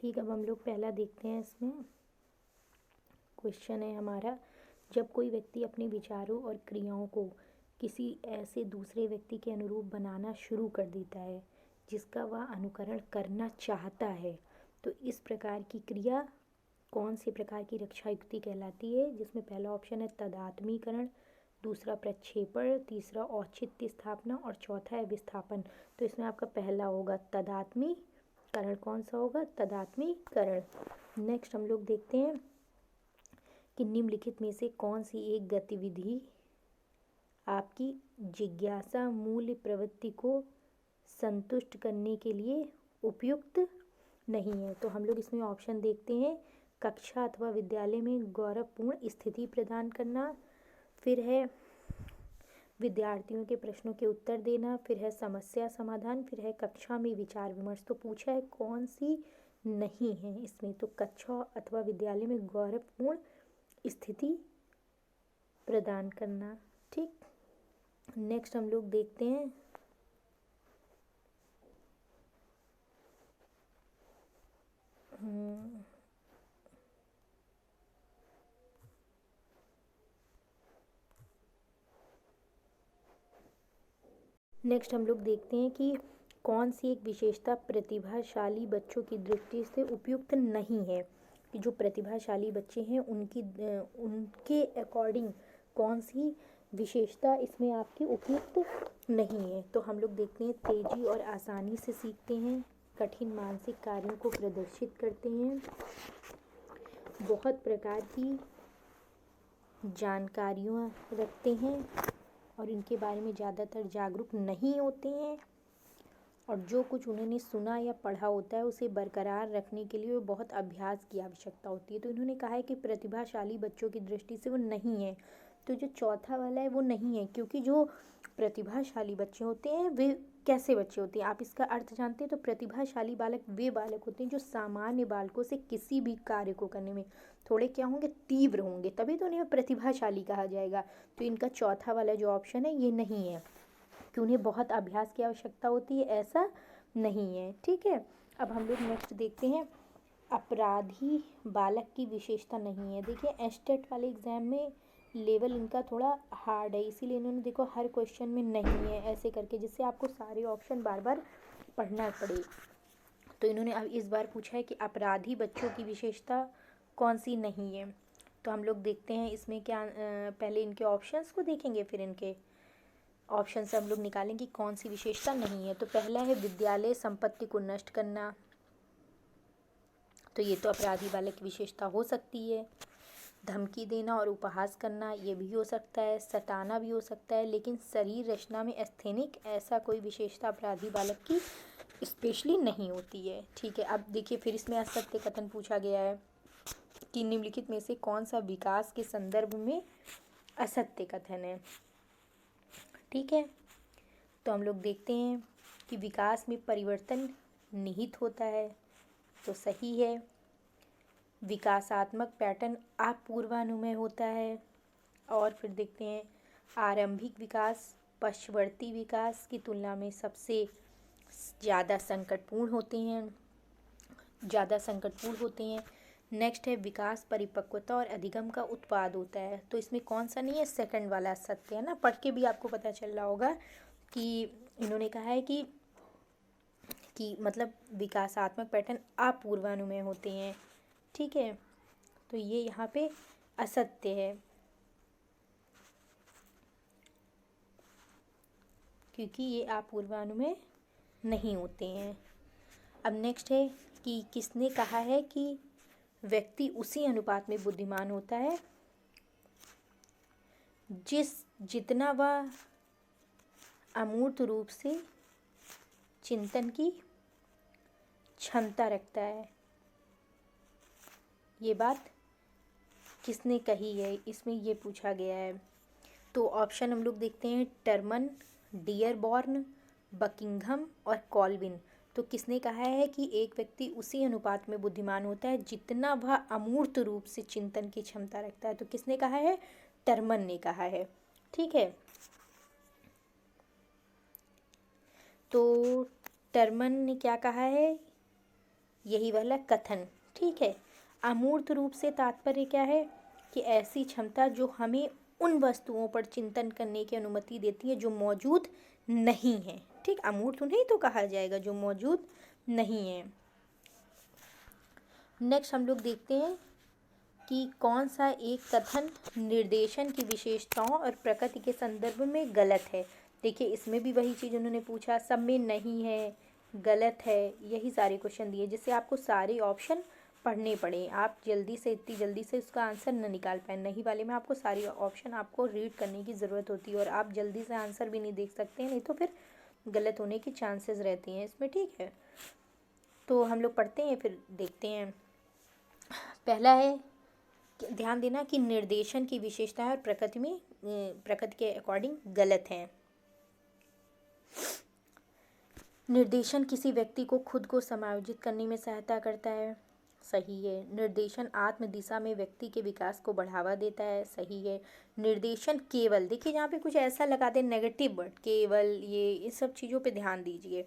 ठीक, अब हम लोग पहला देखते हैं। इसमें क्वेश्चन है हमारा, जब कोई व्यक्ति अपने विचारों और क्रियाओं को किसी ऐसे दूसरे व्यक्ति के अनुरूप बनाना शुरू कर देता है जिसका वह अनुकरण करना चाहता है, तो इस प्रकार की क्रिया कौन से प्रकार की रक्षा युक्ति कहलाती है? जिसमें पहला ऑप्शन है तदात्मीकरण, दूसरा प्रक्षेपण, तीसरा औचित्य स्थापना और चौथा है विस्थापन। तो इसमें आपका पहला होगा तदात्मीकरण। कौन सा होगा? तदात्मीकरण। नेक्स्ट हम लोग देखते हैं कि निम्नलिखित में से कौन सी एक गतिविधि आपकी जिज्ञासा मूल्य प्रवृत्ति को संतुष्ट करने के लिए उपयुक्त नहीं है। तो हम लोग इसमें ऑप्शन देखते हैं, कक्षा अथवा विद्यालय में गौरवपूर्ण स्थिति प्रदान करना, फिर है विद्यार्थियों के प्रश्नों के उत्तर देना, फिर है समस्या समाधान, फिर है कक्षा में विचार विमर्श। तो पूछा है कौन सी नहीं है इसमें, तो कक्षा अथवा विद्यालय में गौरवपूर्ण स्थिति प्रदान करना। ठीक, नेक्स्ट हम लोग देखते हैं कि कौन सी एक विशेषता प्रतिभाशाली बच्चों की दृष्टि से उपयुक्त नहीं है, कि जो प्रतिभाशाली बच्चे हैं उनके अकॉर्डिंग कौन सी विशेषता इसमें आपकी उपयुक्त नहीं है। तो हम लोग देखते हैं, तेजी और आसानी से सीखते हैं, कठिन मानसिक कार्यों को प्रदर्शित करते हैं, बहुत प्रकार की जानकारियाँ रखते हैं और इनके बारे में ज़्यादातर जागरूक नहीं होते हैं, और जो कुछ उन्होंने सुना या पढ़ा होता है उसे बरकरार रखने के लिए बहुत अभ्यास की आवश्यकता होती है। तो इन्होंने कहा है कि प्रतिभाशाली बच्चों की दृष्टि से वो नहीं है। तो जो चौथा वाला है वो नहीं है, क्योंकि जो प्रतिभाशाली बच्चे होते हैं वे कैसे बच्चे होते हैं, आप इसका अर्थ जानते हैं? तो प्रतिभाशाली बालक वे बालक होते हैं जो सामान्य बालकों से किसी भी कार्य को करने में थोड़े क्या होंगे, तीव्र होंगे, तभी तो उन्हें प्रतिभाशाली कहा जाएगा। तो इनका चौथा वाला जो ऑप्शन है ये नहीं है, कि उन्हें बहुत अभ्यास की आवश्यकता होती है, ऐसा नहीं है। ठीक है, अब हम लोग नेक्स्ट देखते हैं, अपराधी बालक की विशेषता नहीं है। देखिए एस्टेट वाले एग्जाम में लेवल इनका थोड़ा हार्ड है, इसीलिए इन्होंने देखो हर क्वेश्चन में नहीं है ऐसे करके, जिससे आपको सारे ऑप्शन बार बार पढ़ना पड़े। तो इन्होंने अब इस बार पूछा है कि अपराधी बच्चों की विशेषता कौन सी नहीं है। तो हम लोग देखते हैं इसमें क्या, पहले इनके ऑप्शंस को देखेंगे, फिर इनके ऑप्शन से हम लोग निकालेंगे कि कौन सी विशेषता नहीं है। तो पहला है विद्यालय संपत्ति को नष्ट करना, तो ये तो अपराधी बालक की विशेषता हो सकती है। धमकी देना और उपहास करना, ये भी हो सकता है। सताना भी हो सकता है, लेकिन शरीर रचना में अस्थेनिक ऐसा कोई विशेषता अपराधी बालक की स्पेशली नहीं होती है। ठीक है, अब देखिए फिर इसमें असत्य कथन पूछा गया है कि निम्नलिखित में से कौन सा विकास के संदर्भ में असत्य कथन है। ठीक है, तो हम लोग देखते हैं कि विकास में परिवर्तन निहित होता है, तो सही है। विकासात्मक पैटर्न अपूर्वानुमेय होता है। और फिर देखते हैं, आरंभिक विकास पश्चवर्ती विकास की तुलना में सबसे ज़्यादा संकटपूर्ण होते हैं। नेक्स्ट है विकास परिपक्वता और अधिगम का उत्पाद होता है। तो इसमें कौन सा नहीं है, सेकंड वाला सत्य है ना। पढ़ के भी आपको पता चल रहा होगा कि इन्होंने कहा है कि मतलब विकासात्मक पैटर्न अपूर्वानुमेय होते हैं। ठीक है, तो ये यहाँ पे असत्य है, क्योंकि ये अपूर्वानुमेय नहीं होते हैं। अब नेक्स्ट है कि किसने कहा है कि व्यक्ति उसी अनुपात में बुद्धिमान होता है जितना वह अमूर्त रूप से चिंतन की क्षमता रखता है। ये बात किसने कही है, इसमें ये पूछा गया है। तो ऑप्शन हम लोग देखते हैं, टर्मन, डियरबॉर्न, बकिंघम और कॉल्विन। तो किसने कहा है कि एक व्यक्ति उसी अनुपात में बुद्धिमान होता है जितना वह अमूर्त रूप से चिंतन की क्षमता रखता है? तो किसने कहा है? टर्मन ने कहा है। ठीक है, तो टर्मन ने क्या कहा है, यही वाला कथन, ठीक है। अमूर्त रूप से तात्पर्य क्या है कि ऐसी क्षमता जो हमें उन वस्तुओं पर चिंतन करने की अनुमति देती है जो मौजूद नहीं है, ठीक। अमूर्त नहीं तो कहा जाएगा जो मौजूद नहीं है। नेक्स्ट हम लोग देखते हैं कि कौन सा एक कथन निर्देशन की विशेषताओं और प्रकृति के संदर्भ में गलत है। देखिए इसमें भी वही चीज़ उन्होंने पूछा, सब में नहीं है, गलत है, यही सारे क्वेश्चन दिए जिससे आपको सारे ऑप्शन पढ़ने पड़े। आप जल्दी से इतनी जल्दी से उसका आंसर न निकाल पाए। नहीं वाले में आपको सारी ऑप्शन आपको रीड करने की ज़रूरत होती है और आप जल्दी से आंसर भी नहीं देख सकते हैं, नहीं तो फिर गलत होने की चांसेस रहती हैं इसमें, ठीक है। तो हम लोग पढ़ते हैं फिर देखते हैं। पहला है, ध्यान देना कि निर्देशन की विशेषताएं और प्रकृति के अकॉर्डिंग गलत हैं। निर्देशन किसी व्यक्ति को खुद को समायोजित करने में सहायता करता है, सही है। निर्देशन आत्म दिशा में व्यक्ति के विकास को बढ़ावा देता है, सही है। निर्देशन केवल, देखिए यहाँ पे कुछ ऐसा लगा दे नेगेटिव वर्ड, केवल, ये इस सब चीज़ों पे ध्यान दीजिए।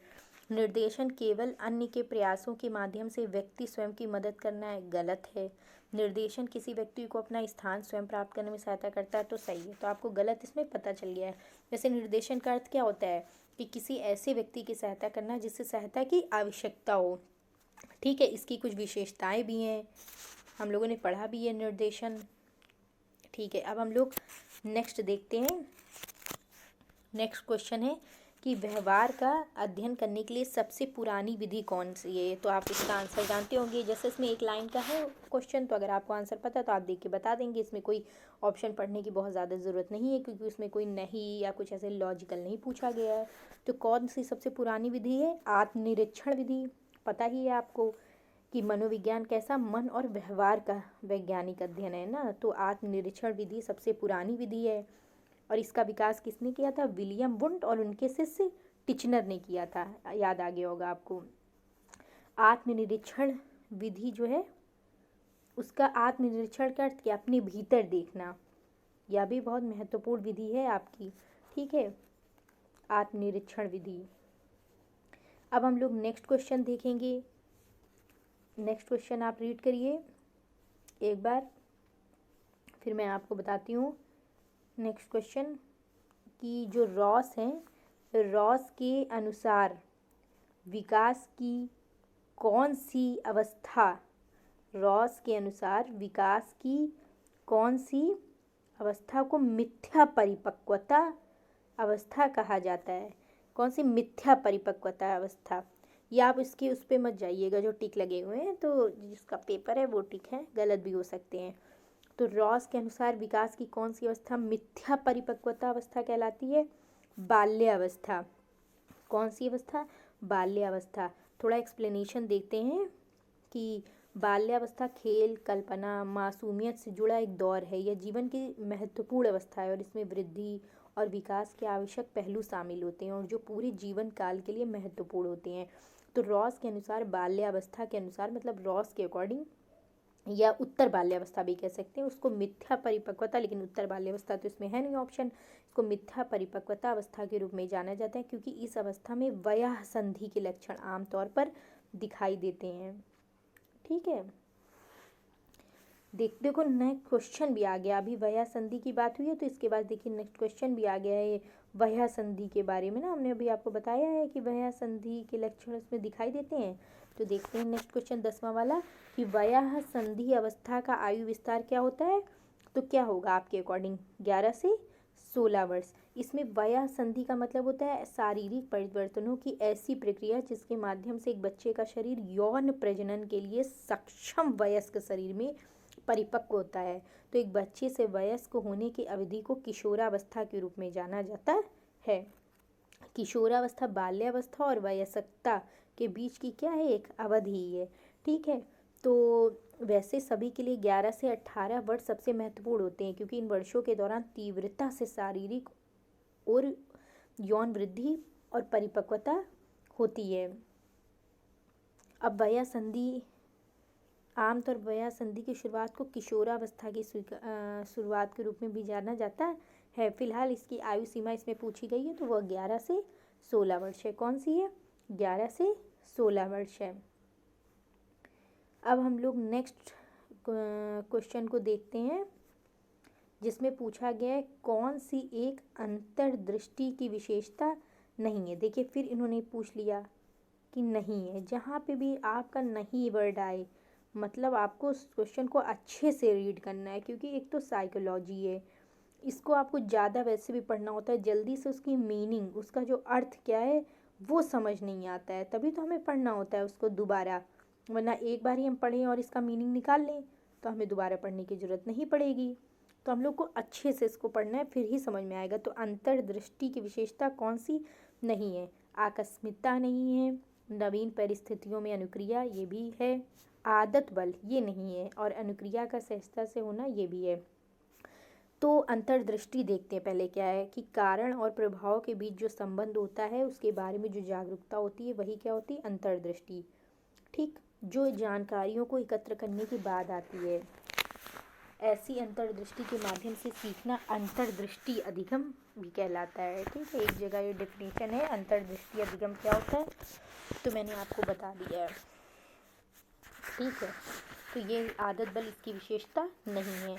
निर्देशन केवल अन्य के प्रयासों के माध्यम से व्यक्ति स्वयं की मदद करना है, गलत है। निर्देशन किसी व्यक्ति को अपना स्थान स्वयं प्राप्त करने में सहायता करता है, तो सही है। तो आपको गलत इसमें पता चल गया है। वैसे निर्देशन का अर्थ क्या होता है कि किसी ऐसे व्यक्ति की सहायता करना जिससे सहायता की आवश्यकता हो, ठीक है। इसकी कुछ विशेषताएं भी हैं, हम लोगों ने पढ़ा भी है निर्देशन, ठीक है। अब हम लोग नेक्स्ट देखते हैं। नेक्स्ट क्वेश्चन है कि व्यवहार का अध्ययन करने के लिए सबसे पुरानी विधि कौन सी है। तो आप इसका आंसर जानते होंगे, जैसे इसमें एक लाइन का है क्वेश्चन, तो अगर आपको आंसर पता है तो आप देख के बता देंगे। इसमें कोई ऑप्शन पढ़ने की बहुत ज़्यादा ज़रूरत नहीं है क्योंकि उसमें कोई नहीं या कुछ ऐसे लॉजिकल नहीं पूछा गया है। तो कौन सी सबसे पुरानी विधि है? आत्मनिरीक्षण विधि। पता ही है आपको कि मनोविज्ञान कैसा, मन और व्यवहार का वैज्ञानिक अध्ययन है ना, तो आत्मनिरीक्षण विधि सबसे पुरानी विधि है। और इसका विकास किसने किया था? विलियम वुंड और उनके शिष्य टिचनर ने किया था, याद आ गया होगा आपको। आत्मनिरीक्षण विधि जो है उसका आत्मनिरीक्षण का अर्थ क्या? अपने भीतर देखना, यह भी बहुत महत्वपूर्ण विधि है आपकी, ठीक है, आत्मनिरीक्षण विधि। अब हम लोग नेक्स्ट क्वेश्चन देखेंगे। नेक्स्ट क्वेश्चन आप रीड करिए एक बार, फिर मैं आपको बताती हूँ। नेक्स्ट क्वेश्चन कि जो रॉस है, रॉस के अनुसार विकास की कौन सी अवस्था, रॉस के अनुसार विकास की कौन सी अवस्था को मिथ्या परिपक्वता अवस्था कहा जाता है? कौन सी मिथ्या परिपक्वता अवस्था? या आप इसके उस पर मत जाइएगा जो टिक लगे हुए हैं, तो जिसका पेपर है वो टिक है, गलत भी हो सकते हैं। तो रॉस के अनुसार विकास की कौन सी अवस्था मिथ्या परिपक्वता अवस्था कहलाती है? बाल्यावस्था। कौन सी अवस्था? बाल्यावस्था। थोड़ा एक्सप्लेनेशन देखते हैं कि बाल्यावस्था खेल, कल्पना, मासूमियत से जुड़ा एक दौर है। यह जीवन की महत्वपूर्ण अवस्था है और इसमें वृद्धि और विकास के आवश्यक पहलू शामिल होते हैं और जो पूरे जीवन काल के लिए महत्वपूर्ण होते हैं। तो रॉस के अनुसार बाल्यावस्था के अनुसार, मतलब रॉस के अकॉर्डिंग, या उत्तर बाल्यावस्था भी कह सकते हैं उसको, मिथ्या परिपक्वता, लेकिन उत्तर बाल्यावस्था तो इसमें है नहीं ऑप्शन, इसको मिथ्या परिपक्वता अवस्था के रूप में जाना जाता है क्योंकि इस अवस्था में वयः संधि के लक्षण आमतौर पर दिखाई देते हैं, ठीक है। देखो नेक्स्ट क्वेश्चन भी आ गया, अभी वयः संधि की बात हुई है तो इसके बाद देखिए नेक्स्ट क्वेश्चन भी आ गया है वयः संधि के बारे में ना, हमने अभी आपको बताया है कि वयः संधि के लक्षण उसमें दिखाई देते हैं। तो देखते हैं नेक्स्ट क्वेश्चन 10वां वाला कि वयः संधि अवस्था का आयु विस्तार क्या होता है? तो क्या होगा आपके अकॉर्डिंग? 11 से 16 वर्ष। इसमें वयः संधि का मतलब होता है शारीरिक परिवर्तनों की ऐसी प्रक्रिया जिसके माध्यम से एक बच्चे का शरीर यौन प्रजनन के लिए सक्षम वयस्क शरीर में परिपक्व होता है। तो एक बच्चे से वयस्क होने की अवधि को किशोरावस्था के रूप में जाना जाता है। किशोरावस्था बाल्यावस्था और वयस्कता के बीच की क्या है? एक अवधि ही है, ठीक है। तो वैसे सभी के लिए 11 से 18 वर्ष सबसे महत्वपूर्ण होते हैं क्योंकि इन वर्षों के दौरान तीव्रता से शारीरिक और यौन वृद्धि और परिपक्वता होती है। अब वयः संधि, आमतौर वयः संधि की शुरुआत को किशोरावस्था की शुरुआत के रूप में भी जाना जाता है। फिलहाल इसकी आयु सीमा इसमें पूछी गई है तो वह 11 से 16 वर्ष है। कौन सी है? 11 से 16 वर्ष है। अब हम लोग नेक्स्ट क्वेश्चन को देखते हैं, जिसमें पूछा गया है कौन सी एक अंतर्दृष्टि की विशेषता नहीं है। देखिए फिर इन्होंने पूछ लिया कि नहीं है। जहाँ पे भी आपका नहीं वर्ड आए मतलब आपको उस क्वेश्चन को अच्छे से रीड करना है, क्योंकि एक तो साइकोलॉजी है, इसको आपको ज़्यादा वैसे भी पढ़ना होता है, जल्दी से उसकी मीनिंग, उसका जो अर्थ क्या है वो समझ नहीं आता है, तभी तो हमें पढ़ना होता है उसको दोबारा। वरना एक बार ही हम पढ़ें और इसका मीनिंग निकाल लें तो हमें दोबारा पढ़ने की ज़रूरत नहीं पड़ेगी। तो हम लोग को अच्छे से इसको पढ़ना है, फिर ही समझ में आएगा। तो अंतर्दृष्टि की विशेषता कौन सी नहीं है? आकस्मिकता नहीं है, नवीन परिस्थितियों में अनुक्रिया ये भी है, आदत बल ये नहीं है, और अनुक्रिया का सहजता से होना ये भी है। तो अंतर्दृष्टि देखते हैं पहले क्या है कि कारण और प्रभाव के बीच जो संबंध होता है उसके बारे में जो जागरूकता होती है वही क्या होती है? अंतर्दृष्टि। ठीक, जो जानकारियों को एकत्र करने के बाद आती है, ऐसी अंतर्दृष्टि के माध्यम से सीखना अंतर्दृष्टि अधिगम भी कहलाता है। ठीक है, एक जगह ये डेफिनेशन है अंतर्दृष्टि अधिगम क्या होता है, तो मैंने आपको बता दिया है। ठीक है, तो ये आदत बल इसकी विशेषता नहीं है।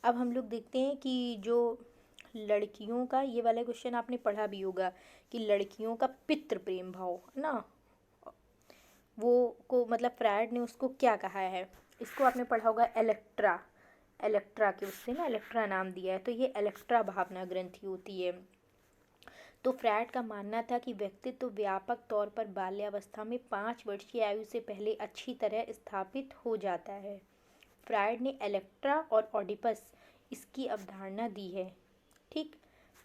अब हम लोग देखते हैं कि जो लड़कियों का, ये वाला क्वेश्चन आपने पढ़ा भी होगा कि लड़कियों का पितृ प्रेम भाव ना, वो को मतलब फ्रायड ने उसको क्या कहा है, इसको आपने पढ़ा होगा इलेक्ट्रा, इलेक्ट्रा के उससे ना इलेक्ट्रा नाम दिया है, तो ये इलेक्ट्रा भावना ग्रंथि होती है। तो फ्रायड का मानना था कि व्यक्तित्व व्यापक तौर पर बाल्यावस्था में 5 वर्ष की आयु से पहले अच्छी तरह स्थापित हो जाता है। फ्रायड ने इलेक्ट्रा और ऑडिपस इसकी अवधारणा दी है। ठीक,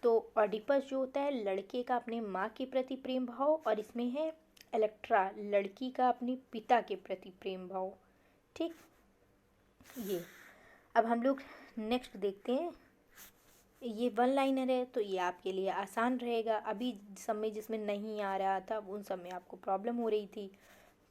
तो ऑडिपस जो होता है लड़के का अपने माँ के प्रति प्रेम भाव, और इसमें है इलेक्ट्रा लड़की का अपने पिता के प्रति प्रेम भाव। ठीक, ये अब हम लोग नेक्स्ट देखते हैं। ये वन लाइनर है तो ये आपके लिए आसान रहेगा। अभी सब में जिसमें नहीं आ रहा था उन सब में आपको प्रॉब्लम हो रही थी,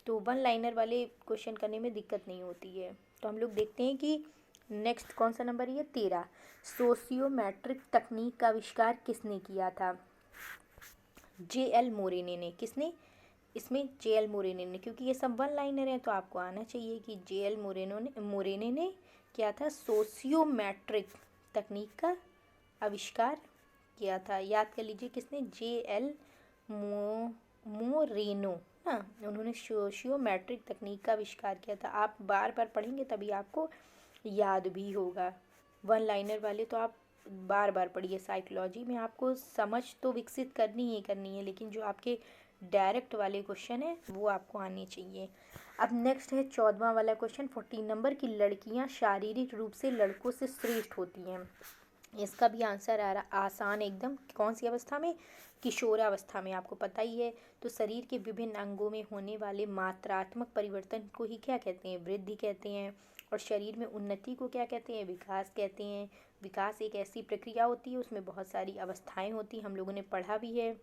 तो वन लाइनर वाले क्वेश्चन करने में दिक्कत नहीं होती है। तो हम लोग देखते हैं कि नेक्स्ट कौन सा नंबर है, ये 13। सोशियोमेट्रिक तकनीक का आविष्कार किसने किया था? J.L. मोरेने ने। किसने? इसमें J.L. मोरेने ने, क्योंकि ये सब वन लाइनर है तो आपको आना चाहिए कि J.L. मोरेने ने क्या था? सोशियोमेट्रिक तकनीक का आविष्कार किया था। याद कर लीजिए किसने? J.L. मोरेनो ना, उन्होंने सोशियोमेट्रिक तकनीक का आविष्कार किया था। आप बार बार पढ़ेंगे तभी आपको याद भी होगा। वन लाइनर वाले तो आप बार बार पढ़िए। साइकोलॉजी में आपको समझ तो विकसित करनी ही करनी है, लेकिन जो आपके डायरेक्ट वाले क्वेश्चन है वो आपको आने चाहिए। अब नेक्स्ट है 14वां वाला क्वेश्चन 14 नंबर की लड़कियां शारीरिक रूप से लड़कों से श्रेष्ठ होती हैं। इसका भी आंसर आ रहा आसान एकदम। कौन सी अवस्था में? किशोरावस्था में, आपको पता ही है। तो शरीर के विभिन्न अंगों में होने वाले मात्रात्मक परिवर्तन को ही क्या कहते हैं? वृद्धि कहते हैं। और शरीर में उन्नति को क्या कहते हैं? विकास कहते हैं। विकास एक ऐसी प्रक्रिया होती है, उसमें बहुत सारी अवस्थाएं होती हैं, हम लोगों ने पढ़ा भी है।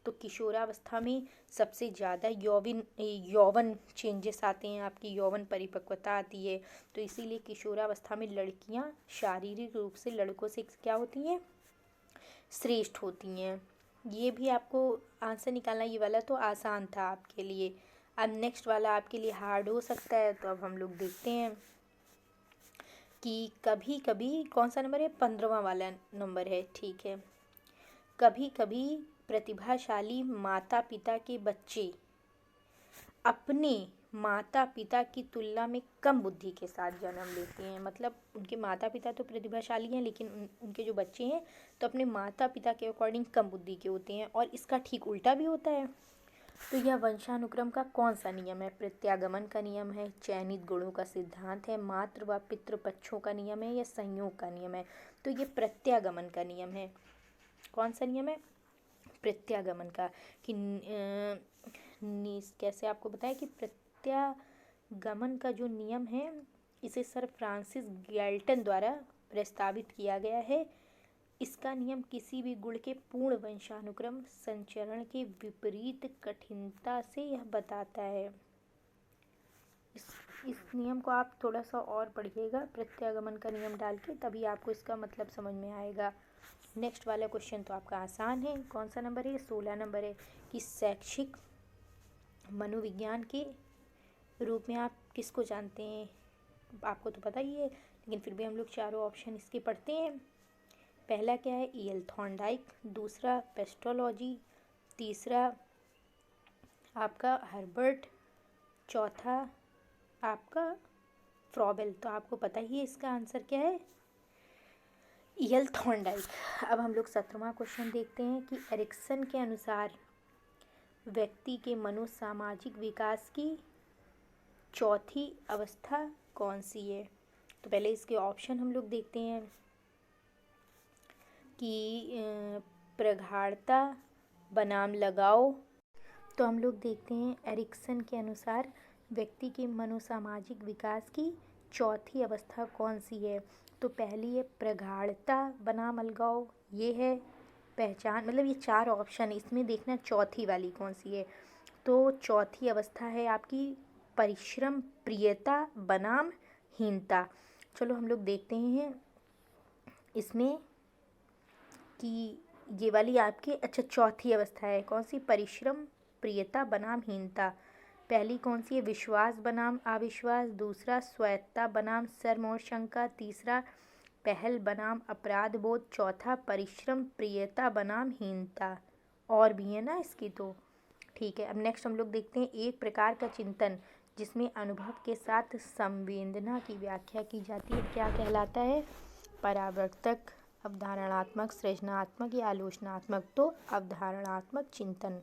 तो किशोरावस्था में सबसे ज़्यादा यौवन चेंजेस आते हैं, आपकी यौवन परिपक्वता आती है। तो इसीलिए किशोरावस्था में लड़कियां शारीरिक रूप से लड़कों से क्या होती हैं? श्रेष्ठ होती हैं। ये भी आपको आंसर निकालना, ये वाला तो आसान था आपके लिए। अब नेक्स्ट वाला आपके लिए हार्ड हो सकता है, तो अब हम लोग देखते हैं कि कभी कभी कौन सा नंबर है? 15वां वाला नंबर है। ठीक है, कभी कभी प्रतिभाशाली माता पिता के बच्चे अपने माता पिता की तुलना में कम बुद्धि के साथ जन्म लेते हैं। मतलब उनके माता पिता तो प्रतिभाशाली हैं, लेकिन उनके जो बच्चे हैं तो अपने माता पिता के अकॉर्डिंग कम बुद्धि के होते हैं। और इसका ठीक उल्टा भी होता है। तो यह वंशानुक्रम का कौन सा नियम है? प्रत्यागमन का नियम है, चयनित गुणों का सिद्धांत है, मातृ व पितृ पक्षों का नियम है, या संयोग का नियम है? तो ये प्रत्यागमन का नियम है। कौन सा नियम है? प्रत्यागमन का। कि कैसे आपको बताया कि प्रत्यागमन का जो नियम है इसे सर फ्रांसिस गैल्टन द्वारा प्रस्तावित किया गया है। इसका नियम किसी भी गुण के पूर्ण वंशानुक्रम संचरण के विपरीत कठिनता से यह बताता है। इस नियम को आप थोड़ा सा और पढ़िएगा, प्रत्यागमन का नियम डाल के, तभी आपको इसका मतलब समझ में आएगा। नेक्स्ट वाला क्वेश्चन तो आपका आसान है। कौन सा नंबर है? 16 नंबर है कि शैक्षिक मनोविज्ञान के रूप में आप किसको जानते हैं? आपको तो पता ही है, लेकिन फिर भी हम लोग चारों ऑप्शन इसके पढ़ते हैं। पहला क्या है? E.L. थॉर्नडाइक, दूसरा पेस्टोलॉजी, तीसरा आपका हर्बर्ट, चौथा आपका फ्रॉबेल। तो आपको पता ही है इसका आंसर क्या है, E.L. थॉर्नडाइक। अब हम लोग 17वां क्वेश्चन देखते हैं कि एरिक्सन के अनुसार व्यक्ति के मनोसामाजिक विकास की चौथी अवस्था कौन सी है? तो पहले इसके ऑप्शन हम लोग देखते हैं कि प्रगाढ़ता बनाम लगाव। तो हम लोग देखते हैं एरिक्सन के अनुसार व्यक्ति के मनोसामाजिक विकास की चौथी अवस्था कौन सी है? तो पहली है प्रगाढ़ता बनाम अलगाव, ये है पहचान, मतलब ये 4 ऑप्शन, इसमें देखना चौथी वाली कौन सी है। तो चौथी अवस्था है आपकी परिश्रम प्रियता बनाम हीनता। चलो हम लोग देखते हैं इसमें कि ये वाली आपकी अच्छा चौथी अवस्था है कौन सी, परिश्रम प्रियता बनाम हीनता। पहली कौन सी है? विश्वास बनाम अविश्वास, दूसरा स्वायत्तता बनाम शर्म और शंका, तीसरा पहल बनाम अपराध बोध, चौथा परिश्रम प्रियता बनाम हीनता। और भी है ना इसकी, तो ठीक है। अब नेक्स्ट हम लोग देखते हैं एक प्रकार का चिंतन जिसमें अनुभव के साथ संवेदना की व्याख्या की जाती है, क्या कहलाता है? परावर्तक, अवधारणात्मक, सृजनात्मक या आलोचनात्मक। तो अवधारणात्मक चिंतन।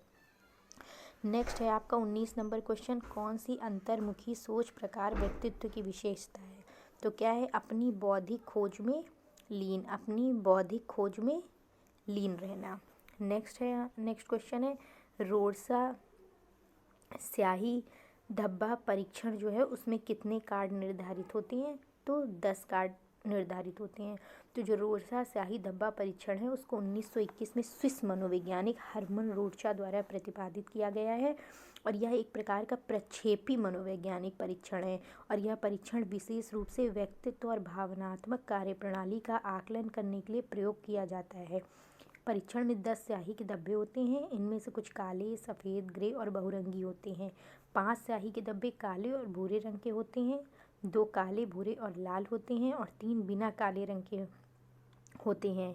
नेक्स्ट है आपका 19 नंबर क्वेश्चन, कौन सी अंतर्मुखी सोच प्रकार व्यक्तित्व की विशेषता है? तो क्या है? अपनी बौद्धिक खोज में लीन, अपनी बौद्धिक खोज में लीन रहना। नेक्स्ट क्वेश्चन है रोडसा स्याही धब्बा परीक्षण जो है उसमें कितने कार्ड निर्धारित होते हैं? तो 10 कार्ड निर्धारित होते हैं। तो जो रोडसा स्याही धब्बा परीक्षण है उसको 1921 में स्विस मनोवैज्ञानिक हर्मन रोडसा द्वारा प्रतिपादित किया गया है और यह एक प्रकार का प्रक्षेपी मनोवैज्ञानिक परीक्षण है और यह परीक्षण विशेष रूप से व्यक्तित्व और भावनात्मक कार्यप्रणाली का आकलन करने के लिए प्रयोग किया जाता है। परीक्षण में 10 स्याही के धब्बे होते हैं, इनमें से कुछ काले, सफ़ेद, ग्रे और बहुरंगी होते हैं। 5 स्याही के धब्बे काले और भूरे रंग के होते हैं, 2 काले, भूरे और लाल होते हैं और 3 बिना काले रंग के होते हैं।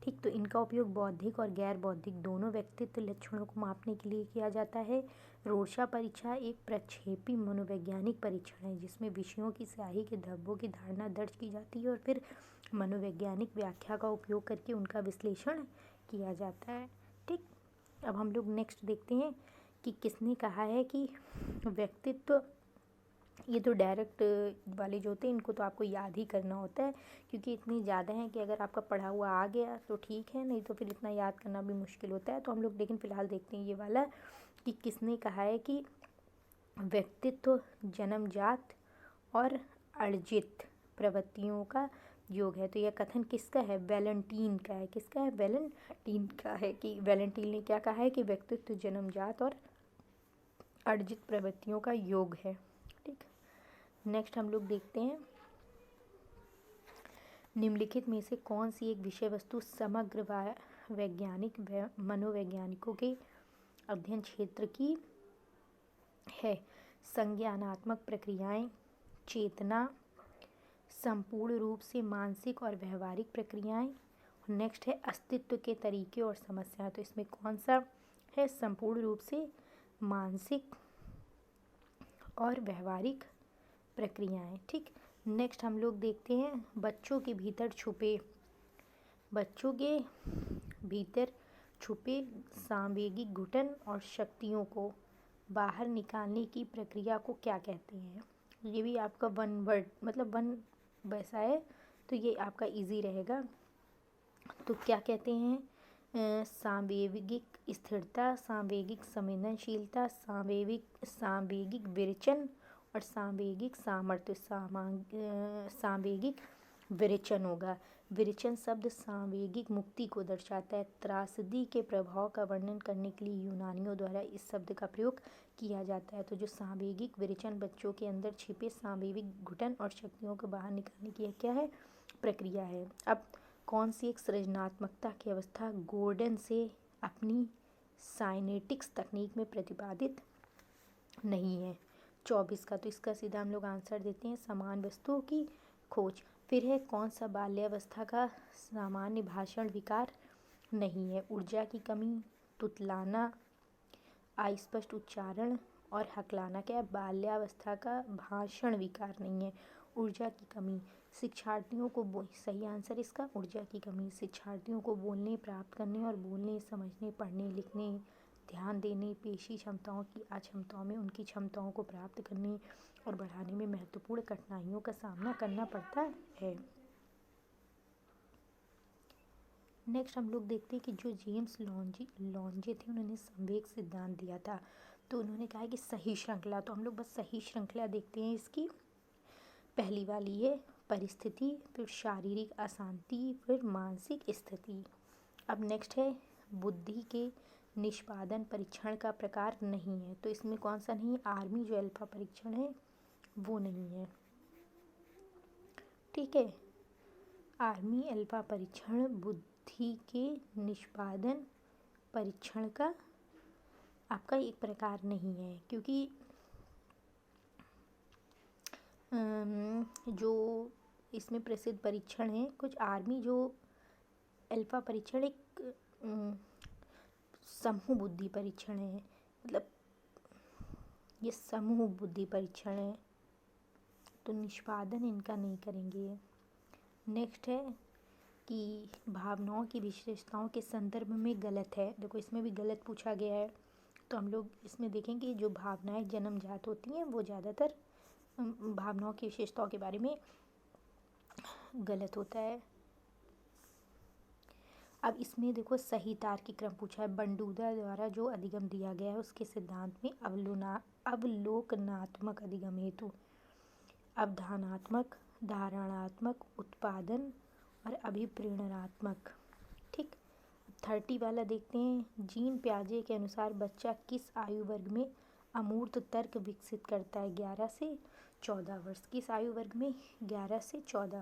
ठीक, तो इनका उपयोग बौद्धिक और गैर बौद्धिक दोनों व्यक्तित्व लक्षणों को मापने के लिए किया जाता है। रोडसा परीक्षा एक प्रक्षेपी मनोवैज्ञानिक परीक्षण है जिसमें विषयों की स्याही के धब्बों की धारणा दर्ज की जाती है और फिर मनोवैज्ञानिक व्याख्या का उपयोग करके उनका विश्लेषण किया जाता है। ठीक, अब हम लोग नेक्स्ट देखते हैं कि किसने कहा है कि व्यक्तित्व, ये तो डायरेक्ट वाले जो होते हैं इनको तो आपको याद ही करना होता है क्योंकि इतनी ज़्यादा हैं कि अगर आपका पढ़ा हुआ आ गया तो ठीक है, नहीं तो फिर इतना याद करना भी मुश्किल होता है। तो हम लोग लेकिन फ़िलहाल देखते हैं ये वाला कि किसने कहा है कि व्यक्तित्व जन्मजात और अर्जित प्रवृत्तियों का योग है। तो यह कथन किसका है? वैलेंटीन का है। किसका है? वैलेंटीन का है कि वैलेंटीन ने क्या कहा है कि व्यक्तित्व जन्मजात और अर्जित प्रवृत्तियों का योग है। ठीक, नेक्स्ट हम लोग देखते हैं निम्नलिखित में से कौन सी एक विषय वस्तु समग्र वैज्ञानिक मनोवैज्ञानिकों के अध्ययन क्षेत्र की है? संज्ञानात्मक प्रक्रियाएं, चेतना, संपूर्ण रूप से मानसिक और व्यवहारिक प्रक्रियाएं। नेक्स्ट है अस्तित्व के तरीके और समस्याएं। तो इसमें कौन सा है? संपूर्ण रूप से मानसिक और व्यवहारिक प्रक्रियाएं। ठीक, नेक्स्ट हम लोग देखते हैं बच्चों के भीतर छुपे सांवेगिक घुटन और शक्तियों को बाहर निकालने की प्रक्रिया को क्या कहते हैं? ये भी आपका वन वर्ड मतलब वन वैसा है तो ये आपका इजी रहेगा। तो क्या कहते हैं? सांवेगिक स्थिरता, सांवेगिक संवेदनशीलता, सांवेगिक विरेचन और सांवेगिक सामर्थ्य। सांवेगिक विरेचन होगा। विरेचन शब्द सांवेगिक मुक्ति को दर्शाता है। त्रासदी के प्रभाव का वर्णन करने के लिए यूनानियों द्वारा इस शब्द का प्रयोग किया जाता है। तो जो सांवेगिक विरेचन बच्चों के अंदर छिपे सांवेगिक घुटन और शक्तियों को बाहर निकालने की क्या है? प्रक्रिया है। अब कौन सी एक सृजनात्मकता की अवस्था गॉर्डन से अपनी साइनेटिक्स तकनीक में प्रतिपादित नहीं है? 24 का। तो इसका सीधा हम लोग आंसर देते हैं समान वस्तुओं की खोज। फिर है कौन सा बाल्यावस्था का सामान्य भाषण विकार नहीं है? ऊर्जा की कमी, तुतलाना, अस्पष्ट उच्चारण और हकलाना। क्या है? बाल्यावस्था का भाषण विकार नहीं है, ऊर्जा की कमी। शिक्षार्थियों को सही आंसर इसका ऊर्जा की कमी। शिक्षार्थियों को बोलने, प्राप्त करने और बोलने, समझने, पढ़ने, लिखने, ध्यान देने, पेशी क्षमताओं की अक्षमताओं में उनकी क्षमताओं को प्राप्त करने और बढ़ाने में महत्वपूर्ण कठिनाइयों का सामना करना पड़ता है। नेक्स्ट हम लोग देखते हैं कि जो जेम्स लॉन्जे थे उन्होंने संवेग सिद्धांत दिया था। तो उन्होंने कहा है कि सही श्रृंखला। तो हम लोग बस सही श्रृंखला देखते हैं इसकी। पहली वाली है परिस्थिति, फिर शारीरिक अशांति, फिर मानसिक स्थिति। अब नेक्स्ट है बुद्धि के निष्पादन परीक्षण का प्रकार नहीं है। तो इसमें कौन सा नहीं है? आर्मी जो अल्फा परीक्षण है वो नहीं है। ठीक है, आर्मी अल्फा परीक्षण बुद्धि के निष्पादन परीक्षण का आपका एक प्रकार नहीं है, क्योंकि जो इसमें प्रसिद्ध परीक्षण है कुछ आर्मी जो अल्फा परीक्षण एक समूह बुद्धि परीक्षण है, मतलब ये समूह बुद्धि परीक्षण है, तो निष्पादन इनका नहीं करेंगे। नेक्स्ट है कि भावनाओं की विशेषताओं के संदर्भ में गलत है। देखो इसमें भी गलत पूछा गया है, तो हम लोग इसमें देखेंगे जो भावनाएं जन्मजात होती हैं वो ज़्यादातर भावनाओं की विशेषताओं के बारे में गलत होता है। अब इसमें देखो सही तार्किक क्रम पूछा है। बंडूदा द्वारा जो अधिगम दिया गया है उसके सिद्धांत में अवलोकनात्मक अधिगम हेतु अवधानात्मक, धारणात्मक, उत्पादन और अभिप्रेरणात्मक। ठीक, 30 वाला देखते हैं। जीन प्याजे के अनुसार बच्चा किस आयु वर्ग में अमूर्त तर्क विकसित करता है? 11 से 14 वर्ष। किस आयु वर्ग में? 11 से 14